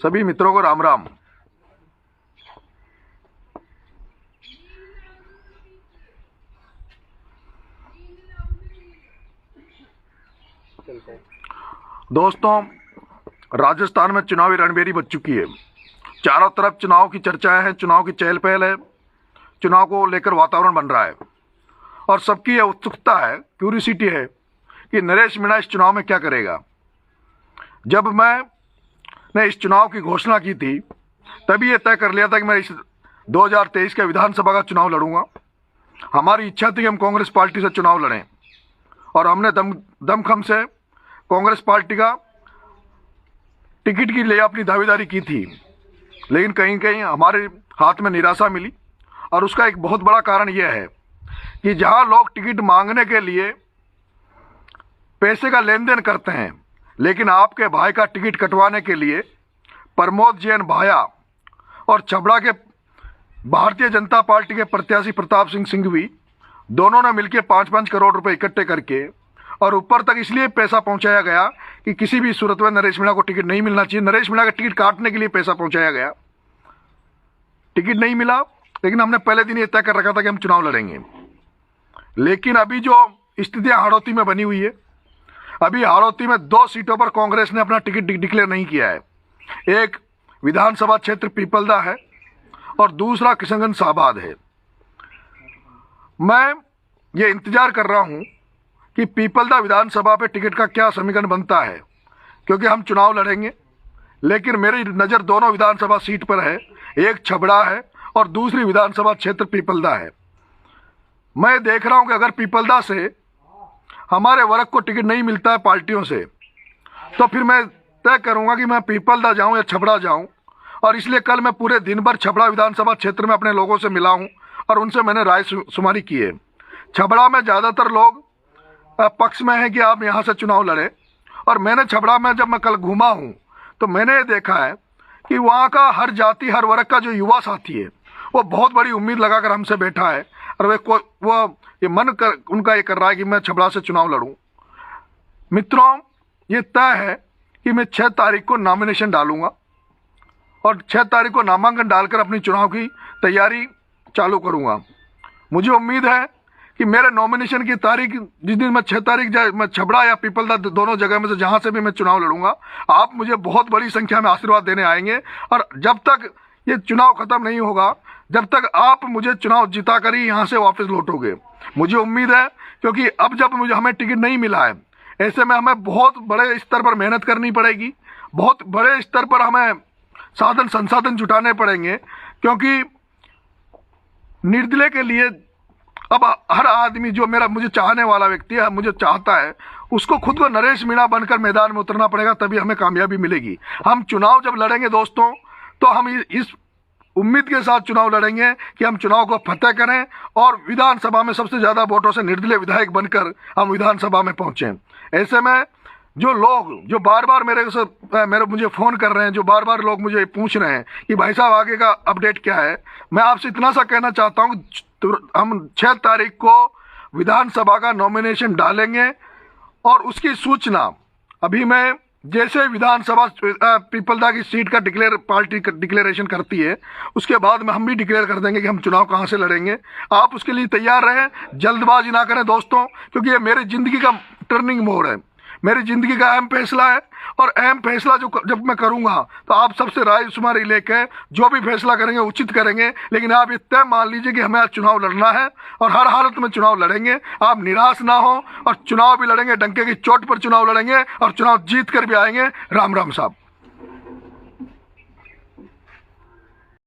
सभी मित्रों को राम राम। दोस्तों, राजस्थान में चुनावी रणभेरी बज चुकी है। चारों तरफ चुनाव की चर्चाएं हैं, चुनाव की चहल पहल है, चुनाव को लेकर वातावरण बन रहा है और सबकी यह उत्सुकता है, क्यूरियोसिटी है कि नरेश मीणा इस चुनाव में क्या करेगा। जब मैंने इस चुनाव की घोषणा की थी तभी यह तय कर लिया था कि मैं इस 2023 के विधानसभा का चुनाव लड़ूंगा। हमारी इच्छा थी कि हम कांग्रेस पार्टी से चुनाव लड़ें और हमने दमखम से कांग्रेस पार्टी का टिकट के लिए अपनी दावेदारी की थी, लेकिन कहीं कहीं हमारे हाथ में निराशा मिली। और उसका एक बहुत बड़ा कारण यह है कि जहां लोग टिकट मांगने के लिए पैसे का लेन देन करते हैं, लेकिन आपके भाई का टिकट कटवाने के लिए प्रमोद जैन भाया और छबड़ा के भारतीय जनता पार्टी के प्रत्याशी प्रताप सिंह सिंघवी दोनों ने मिलकर 5-5 करोड़ रुपए इकट्ठे करके और ऊपर तक इसलिए पैसा पहुंचाया गया कि किसी भी सूरत में नरेश मीणा को टिकट नहीं मिलना चाहिए। नरेश मीणा का टिकट काटने के लिए पैसा पहुंचाया गया। टिकट नहीं मिला, लेकिन हमने पहले दिन ये तय कर रखा था कि हम चुनाव लड़ेंगे। लेकिन अभी जो स्थितियां हाड़ौती में बनी हुई है, अभी हाड़ौती में 2 सीटों पर कांग्रेस ने अपना टिकट डिक्लेयर नहीं किया है। एक विधानसभा क्षेत्र पीपलदा है और दूसरा किशनगंज शाहबाद है। मैं ये इंतजार कर रहा हूं कि पीपलदा विधानसभा पे टिकट का क्या समीकरण बनता है, क्योंकि हम चुनाव लड़ेंगे। लेकिन मेरी नज़र दोनों विधानसभा सीट पर है, एक छबड़ा है और दूसरी विधानसभा क्षेत्र पीपलदा है। मैं देख रहा हूं कि अगर पीपलदा से हमारे वर्ग को टिकट नहीं मिलता है पार्टियों से, तो फिर मैं तय करूंगा कि मैं पीपलदा जाऊं या छबड़ा जाऊं। और इसलिए कल मैं पूरे दिन भर छबड़ा विधानसभा क्षेत्र में अपने लोगों से मिला हूं और उनसे मैंने राय शुमारी की है। छबड़ा में ज़्यादातर लोग पक्ष में है कि आप यहाँ से चुनाव लड़ें, और मैंने छबड़ा में जब मैं कल घूमा हूँ तो मैंने ये देखा है कि वहाँ का हर जाति हर वर्ग का जो युवा साथी है वो बहुत बड़ी उम्मीद लगाकर हमसे बैठा है और वो ये उनका ये कर रहा है कि मैं छबड़ा से चुनाव लड़ूं। मित्रों, ये तय है कि मैं 6 तारीख को नॉमिनेशन डालूंगा और 6 तारीख को नामांकन डालकर अपनी चुनाव की तैयारी चालू करूंगा। मुझे उम्मीद है कि मेरे नॉमिनेशन की तारीख जिस दिन मैं 6 तारीख मैं छबड़ा या पीपलदा दोनों जगह में से जहां से भी मैं चुनाव लड़ूंगा, आप मुझे बहुत बड़ी संख्या में आशीर्वाद देने आएंगे। और जब तक ये चुनाव खत्म नहीं होगा, जब तक आप मुझे चुनाव जिता कर ही यहाँ से वापस लौटोगे। मुझे उम्मीद है, क्योंकि अब जब हमें टिकट नहीं मिला है, ऐसे में हमें बहुत बड़े स्तर पर मेहनत करनी पड़ेगी, बहुत बड़े स्तर पर हमें साधन संसाधन जुटाने पड़ेंगे, क्योंकि निर्दलीय के लिए अब हर आदमी जो मुझे चाहने वाला व्यक्ति है, मुझे चाहता है, उसको खुद को नरेश मीणा बनकर मैदान में उतरना पड़ेगा, तभी हमें कामयाबी मिलेगी। हम चुनाव जब लड़ेंगे दोस्तों, तो हम इस उम्मीद के साथ चुनाव लड़ेंगे कि हम चुनाव को फतेह करें और विधानसभा में सबसे ज़्यादा वोटों से निर्दलीय विधायक बनकर हम विधानसभा में पहुंचें। ऐसे में जो लोग जो बार बार मुझे फ़ोन कर रहे हैं, जो बार बार लोग मुझे पूछ रहे हैं कि भाई साहब आगे का अपडेट क्या है, मैं आपसे इतना सा कहना चाहता हूँ, हम 6 तारीख को विधानसभा का नॉमिनेशन डालेंगे और उसकी सूचना अभी मैं जैसे विधानसभा पीपलदा की सीट का पार्टी डिक्लेरेशन करती है, उसके बाद में हम भी डिक्लेयर कर देंगे कि हम चुनाव कहां से लड़ेंगे। आप उसके लिए तैयार रहें, जल्दबाजी ना करें दोस्तों, क्योंकि ये मेरी ज़िंदगी का टर्निंग मोड़ है, मेरी ज़िंदगी का अहम फैसला है। और अहम फैसला जब मैं करूंगा तो आप सबसे राय शुमारी लेकर जो भी फैसला करेंगे उचित करेंगे। लेकिन आप ये तय मान लीजिए कि हमें आज चुनाव लड़ना है और हर हालत में चुनाव लड़ेंगे। आप निराश ना हो और चुनाव भी लड़ेंगे, डंके की चोट पर चुनाव लड़ेंगे और चुनाव जीत कर भी आएंगे। राम राम साहब।